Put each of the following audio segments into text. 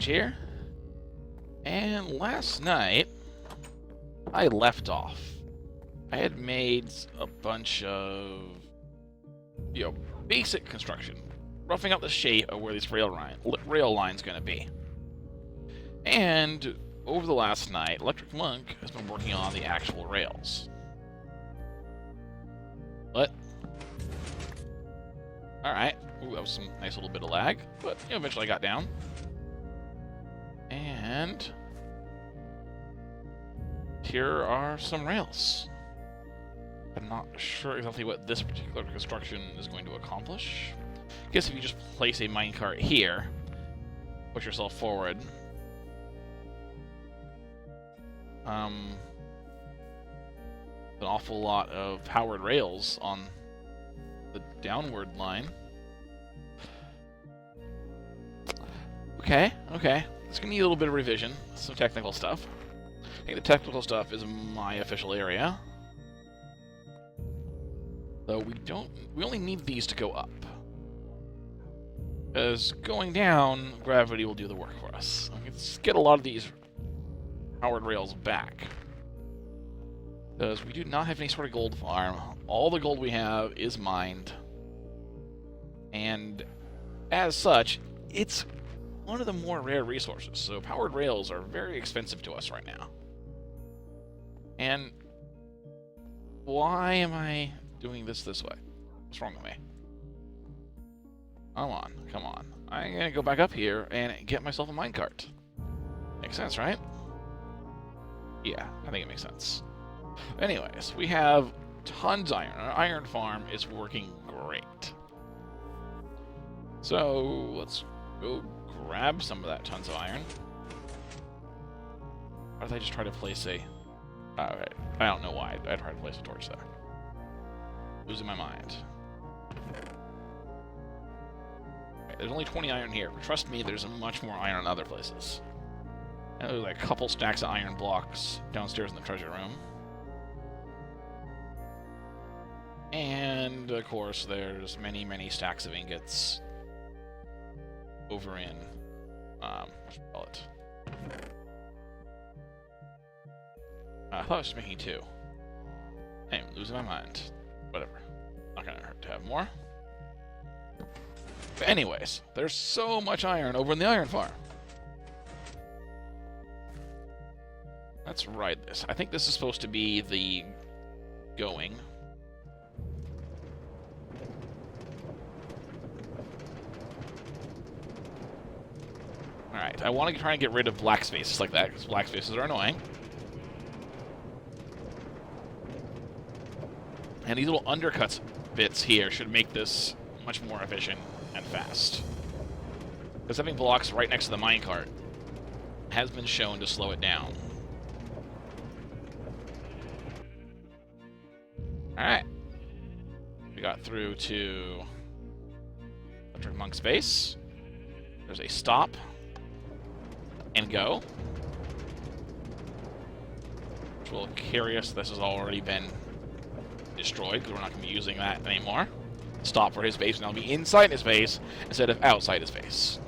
Mage here. And last night, I left off. I had made a bunch of, basic construction, roughing out the shape of where this rail line's going to be. And over the last night, elctrcmonk has been working on the actual rails. But, alright. Ooh, that was some nice little bit of lag, but eventually I got down. And here are some rails. I'm not sure exactly what this particular construction is going to accomplish. I guess if you just place a minecart here, push yourself forward, an awful lot of powered rails on the downward line. Okay. It's going to need a little bit of revision, some technical stuff. I think the technical stuff is my official area. Though we only need these to go up. Because going down, gravity will do the work for us. Let's get a lot of these powered rails back. Because we do not have any sort of gold farm. All the gold we have is mined. And as such, it's one of the more rare resources. So powered rails are very expensive to us right now. And why am I doing this way? What's wrong with me? Come on. I'm gonna go back up here and get myself a minecart. Makes sense, right? Yeah, I think it makes sense. Anyways, we have tons of iron. Our iron farm is working great. So let's go grab some of that tons of iron. Or did I just try to place a... Alright, I don't know why I tried to place a torch there. Losing my mind. Right, there's only 20 iron here, but trust me, there's much more iron in other places. And there's like a couple stacks of iron blocks downstairs in the treasure room. And, of course, there's many stacks of ingots over in, what should we call it? I thought I was just making 2. Hey, I'm losing my mind. Whatever. Not gonna hurt to have more. But anyways, there's so much iron over in the iron farm. Let's ride this. I think this is supposed to be the going. Alright, I want to try and get rid of black spaces like that, because black spaces are annoying. And these little undercuts bits here should make this much more efficient and fast. Because having blocks right next to the minecart has been shown to slow it down. Alright. We got through to elctrcmonk's base. There's a stop. And go. Which will carry us. This has already been destroyed, because we're not going to be using that anymore. Stop for his base, and I'll be inside his base instead of outside his base.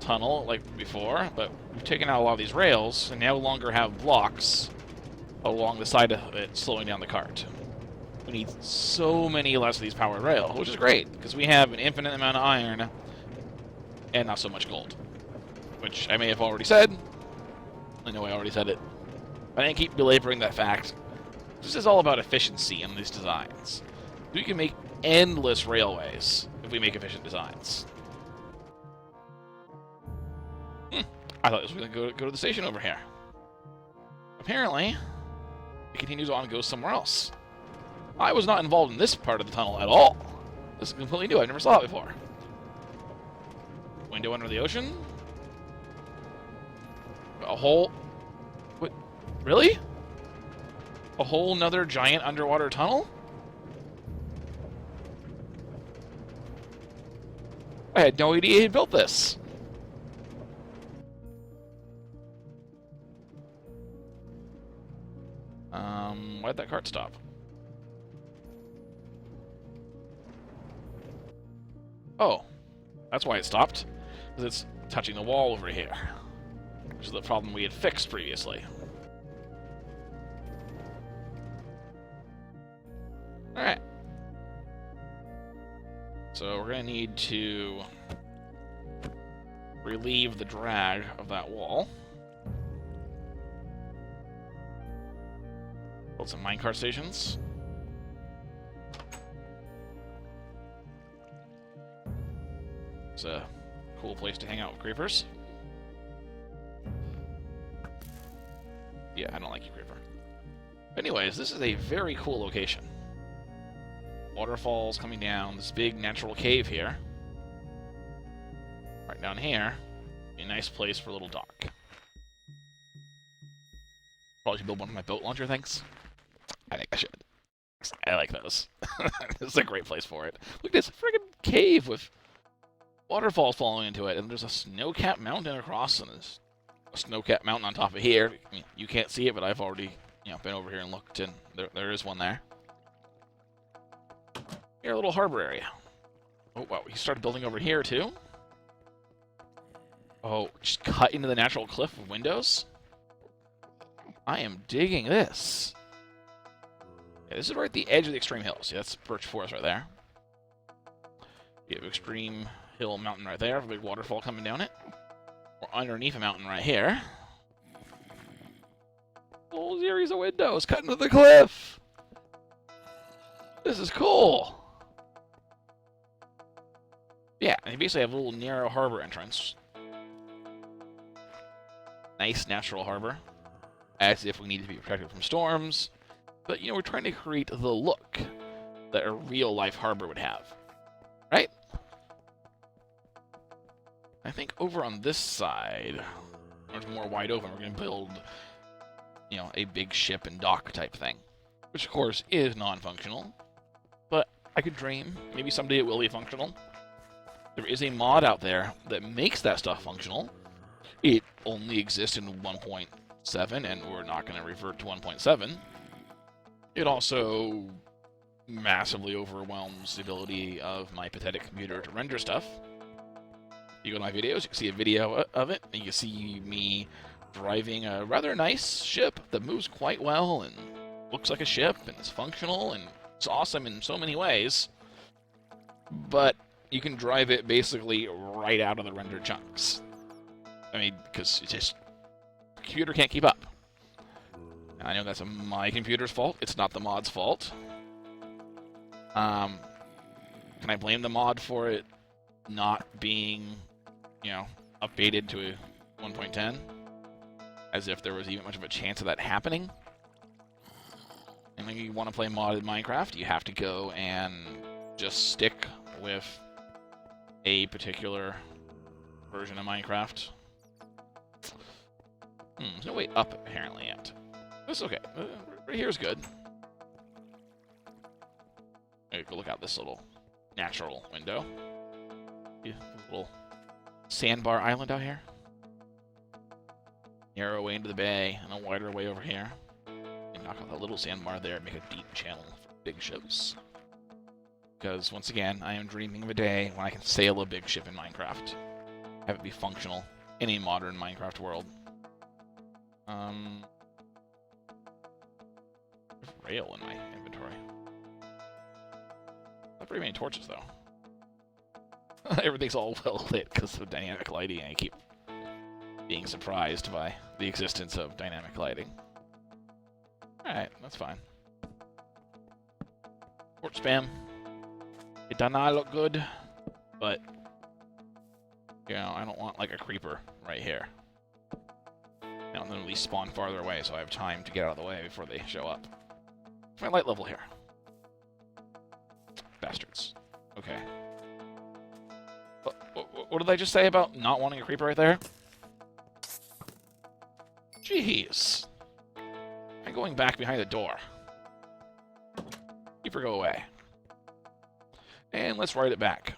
Tunnel, like before, but we've taken out a lot of these rails, and no longer have blocks along the side of it, slowing down the cart. We need so many less of these powered rails, which is great, because we have an infinite amount of iron, and not so much gold. Which I may have already said. I know I already said it. But I didn't keep belaboring that fact. This is all about efficiency in these designs. We can make endless railways if we make efficient designs. I thought this was going to go to the station over here. Apparently, it continues on and goes somewhere else. I was not involved in this part of the tunnel at all. This is completely new. I never saw it before. Window under the ocean. A whole... What? Really? A whole nother giant underwater tunnel? I had no idea he built this. Why'd that cart stop? Oh. That's why it stopped. Because it's touching the wall over here, which is the problem we had fixed previously. Alright. So we're going to need to relieve the drag of that wall. Build some minecart stations. It's a cool place to hang out with creepers. Yeah, I don't like you, creeper. Anyways, this is a very cool location. Waterfalls coming down, this big natural cave here. Right down here, a nice place for a little dock. Probably should build one of my boat launcher things. I think I should. I like those. This is a great place for it. Look at this friggin' cave with waterfalls falling into it, and there's a snow-capped mountain across, and there's a snow-capped mountain on top of here. I mean, you can't see it, but I've already, been over here and looked, and there is one there. Here, a little harbor area. Oh, wow, he started building over here, too? Oh, just cut into the natural cliff with windows? I am digging this. Yeah, this is right at the edge of the extreme hills. See, that's Birch Forest right there. You have extreme hill mountain right there, a big waterfall coming down it. We're underneath a mountain right here. Whole series of windows cut into the cliff. This is cool. Yeah, and you basically have a little narrow harbor entrance. Nice natural harbor. As if we need to be protected from storms. But, we're trying to create the look that a real-life harbor would have. Right? I think over on this side, where it's more wide open, we're going to build, a big ship and dock type thing. Which, of course, is non-functional. But I could dream. Maybe someday it will be functional. There is a mod out there that makes that stuff functional. It only exists in 1.7, and we're not going to revert to 1.7. It also massively overwhelms the ability of my pathetic computer to render stuff. You go to my videos, you can see a video of it, and you can see me driving a rather nice ship that moves quite well and looks like a ship and is functional and it's awesome in so many ways. But you can drive it basically right out of the rendered chunks. I mean, because it's just the computer can't keep up. And I know that's my computer's fault. It's not the mod's fault. Can I blame the mod for it not being, updated to 1.10? As if there was even much of a chance of that happening? And when you want to play modded Minecraft, you have to go and just stick with a particular version of Minecraft. There's no way up, apparently, yet. That's okay. Right here's good. Go look out this little natural window. Yeah, little sandbar island out here. Narrow way into the bay, and a wider way over here. And knock out that little sandbar there and make a deep channel for big ships. Because, once again, I am dreaming of a day when I can sail a big ship in Minecraft. Have it be functional in a modern Minecraft world. Rail in my inventory. Not very many torches, though. Everything's all well lit because of dynamic lighting, and I keep being surprised by the existence of dynamic lighting. Alright, that's fine. Torch spam. It does not look good, but, I don't want, like, a creeper right here. And then at least spawn farther away so I have time to get out of the way before they show up. What's my light level here? Bastards. Okay. What did I just say about not wanting a creeper right there? Jeez. I'm going back behind the door. Creeper, go away. And let's ride it back.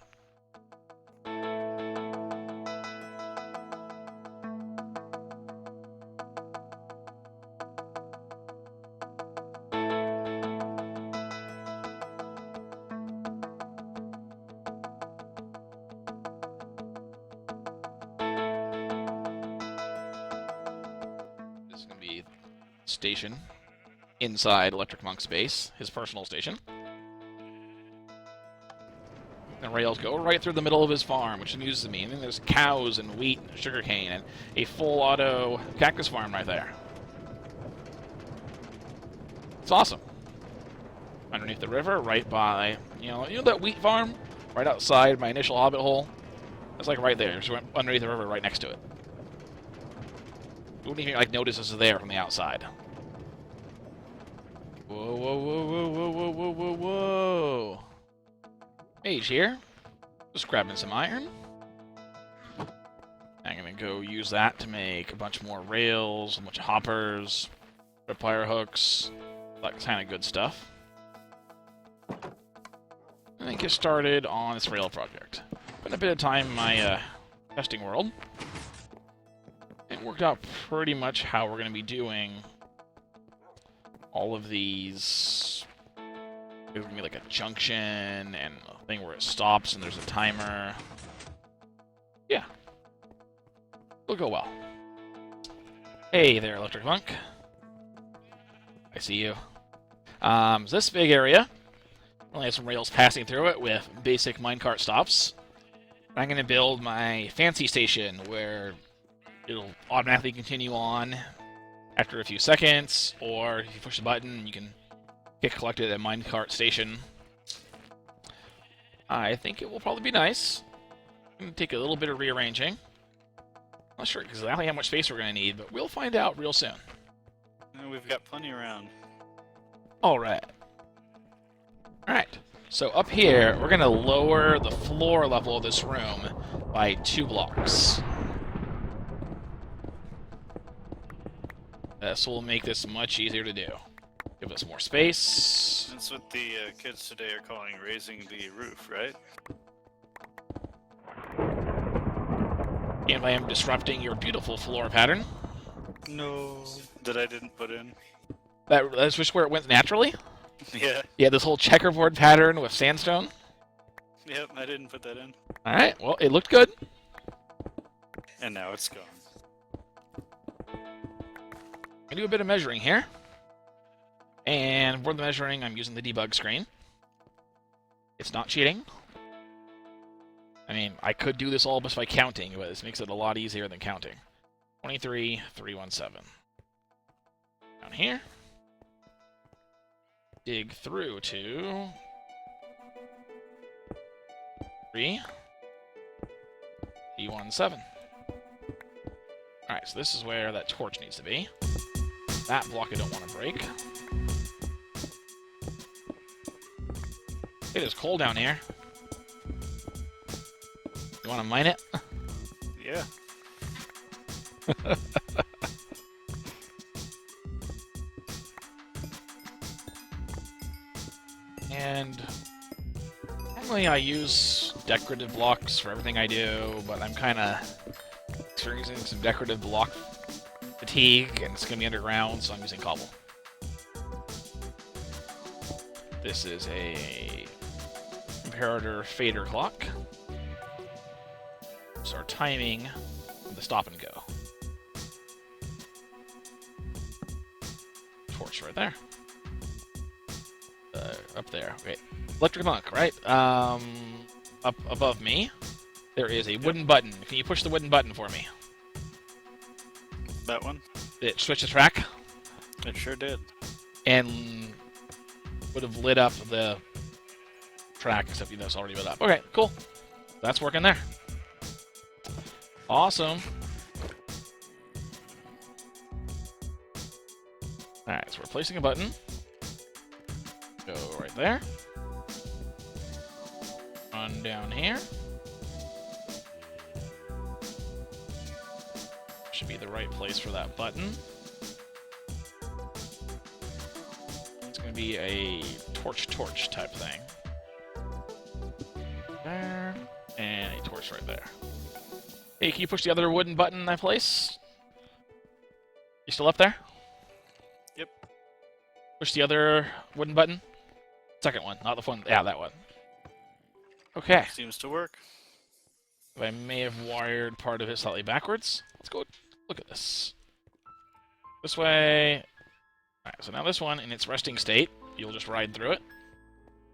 station inside Electric Monk's base, his personal station. The rails go right through the middle of his farm, which amuses me. And then there's cows and wheat and sugarcane and a full auto cactus farm right there. It's awesome. Underneath the river, right by, you know that wheat farm? Right outside my initial hobbit hole? It's like right there. Just went underneath the river right next to it. You wouldn't even like notice this is there from the outside. Whoa, whoa, whoa, whoa, whoa, whoa, whoa, whoa, whoa. Mage here. Just grabbing some iron. I'm gonna go use that to make a bunch more rails, a bunch of hoppers, repair hooks, that kind of good stuff. And then get started on this rail project. Spent a bit of time in my testing world. It worked out pretty much how we're gonna be doing all of these. There's gonna be like a junction and a thing where it stops and there's a timer. Yeah. It'll go well. Hey there, Electric Monk. I see you. This big area only has some rails passing through it with basic minecart stops. I'm gonna build my fancy station where it'll automatically continue on after a few seconds, or if you push the button, you can get collected at minecart station. I think it will probably be nice. It's going to take a little bit of rearranging. Not sure exactly how much space we're going to need, but we'll find out real soon. We've got plenty around. Alright. Alright. So up here, we're going to lower the floor level of this room by 2 blocks. This will make this much easier to do. Give us more space. That's what the kids today are calling raising the roof, right? And I am disrupting your beautiful floor pattern. No. That I didn't put in. That's just where it went naturally? Yeah. Yeah, this whole checkerboard pattern with sandstone. Yep, I didn't put that in. Alright, well, it looked good. And now it's gone. I do a bit of measuring here. And for the measuring, I'm using the debug screen. It's not cheating. I mean, I could do this all just by counting, but this makes it a lot easier than counting. 23,317. Down here. Dig through to 3,317. Alright, so this is where that torch needs to be. That block I don't want to break. It is cold down here. You want to mine it? Yeah. And normally I use decorative blocks for everything I do, but I'm kind of experiencing some decorative block fatigue, and it's going to be underground, so I'm using cobble. This is a Imperator fader clock. So our timing the stop and go. Torch right there. Up there. Okay. Electric Monk, right? Up above me, there is a wooden button. Can you push the wooden button for me? That one? It switched the track? It sure did. And would have lit up the track, except that's already lit up. Okay, cool. That's working there. Awesome. Alright, so we're placing a button. Go right there. Run down here. Should be the right place for that button. It's going to be a torch type thing. There. And a torch right there. Hey, can you push the other wooden button I placed? You still up there? Yep. Push the other wooden button. Second one, not the one. Yeah, that one. Okay. Seems to work. I may have wired part of it slightly backwards. Let's go look at this. This way, Alright, so now this one, in its resting state, you'll just ride through it.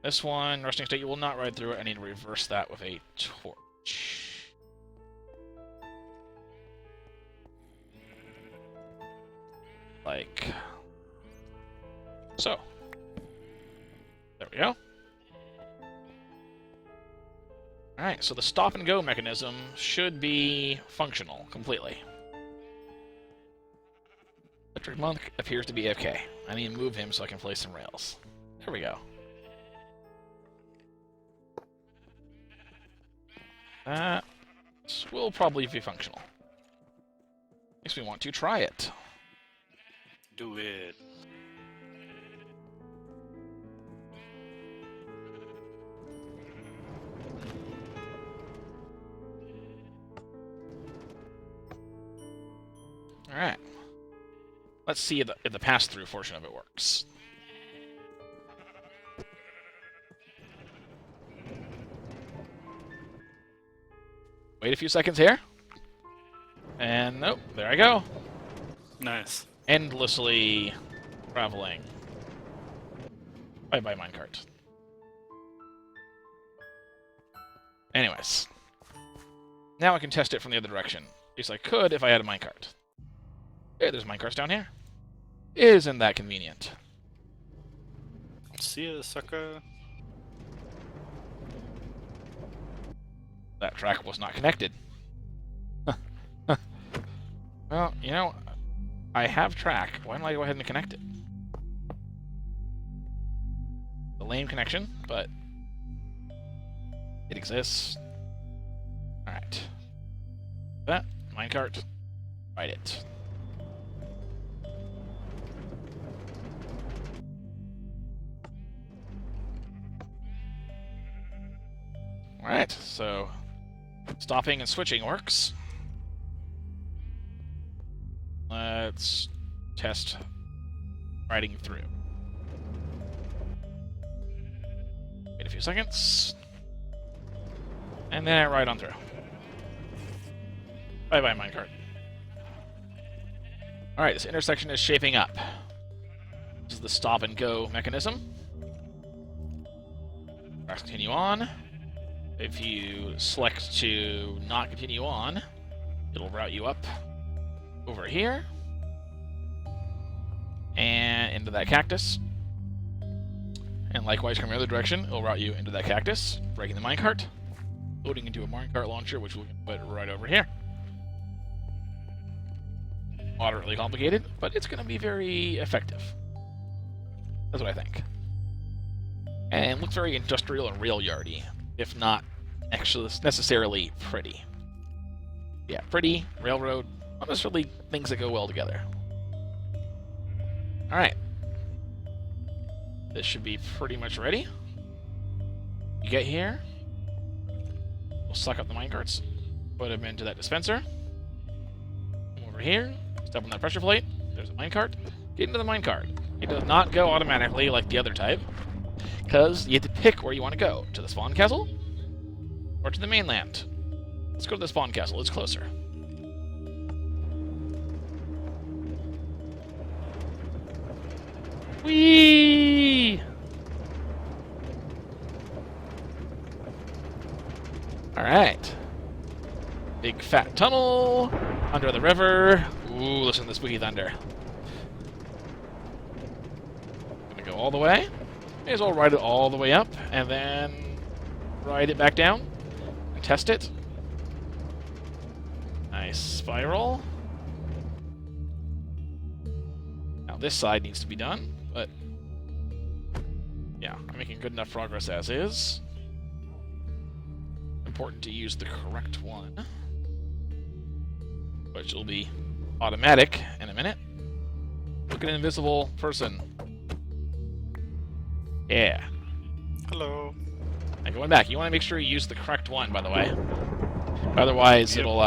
This one, resting state, you will not ride through it. I need to reverse that with a torch. Like so. There we go. Alright, so the stop and go mechanism should be functional completely. Electric Monk appears to be AFK. I need to move him so I can place some rails. There we go. That will probably be functional. Makes me want to try it. Do it. Alright. Let's see if the pass-through portion of it works. Wait a few seconds here. And nope, there I go. Nice. Endlessly traveling. Bye-bye, minecart. Anyways. Now I can test it from the other direction. At least I could if I had a minecart. Hey, there's minecarts down here. Isn't that convenient? See ya, sucker. That track was not connected. Well, you know, I have track. Why don't I go ahead and connect it? A lame connection, but it exists. Alright. That, minecart, ride it. Alright, so stopping and switching works. Let's test riding through. Wait a few seconds. And then I ride on through. Bye-bye, minecart. Alright, this intersection is shaping up. This is the stop and go mechanism. Press continue on. If you select to not continue on, it'll route you up over here and into that cactus. And likewise, coming the other direction, it'll route you into that cactus, breaking the minecart, loading into a minecart launcher, which we'll put right over here. Moderately complicated, but it's going to be very effective. That's what I think. And looks very industrial and rail yardy, if not actually necessarily pretty. Yeah, pretty, railroad, not necessarily things that go well together. Alright. This should be pretty much ready. You get here, we'll suck up the minecarts, put them into that dispenser. Come over here, step on that pressure plate, there's a minecart. Get into the minecart. It does not go automatically like the other type, because you have to pick where you want to go. To the spawn castle, or to the mainland. Let's go to the spawn castle, it's closer. Whee! Alright. Big fat tunnel under the river. Ooh, listen to the spooky thunder. Gonna go all the way. May as well ride it all the way up, and then ride it back down and test it. Nice spiral. Now this side needs to be done, but yeah, I'm making good enough progress as is. Important to use the correct one, which will be automatic in a minute. Look at an invisible person. Yeah. Hello. And going back, you want to make sure you use the correct one, by the way. Otherwise, Yep. it'll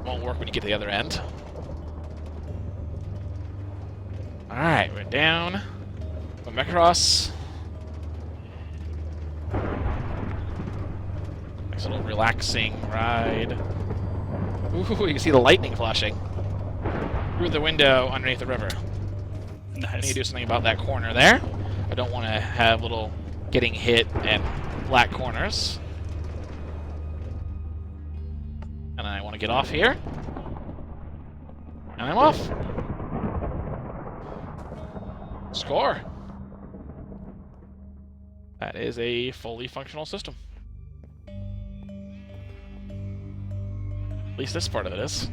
won't work when you get to the other end. Alright, we're down. Going back across. Nice little relaxing ride. Ooh, you can see the lightning flashing through the window underneath the river. I need Nice. to do something about that corner there. I don't want to have little getting hit and black corners. And I want to get off here. And I'm off. Score! That is a fully functional system. At least this part of it is.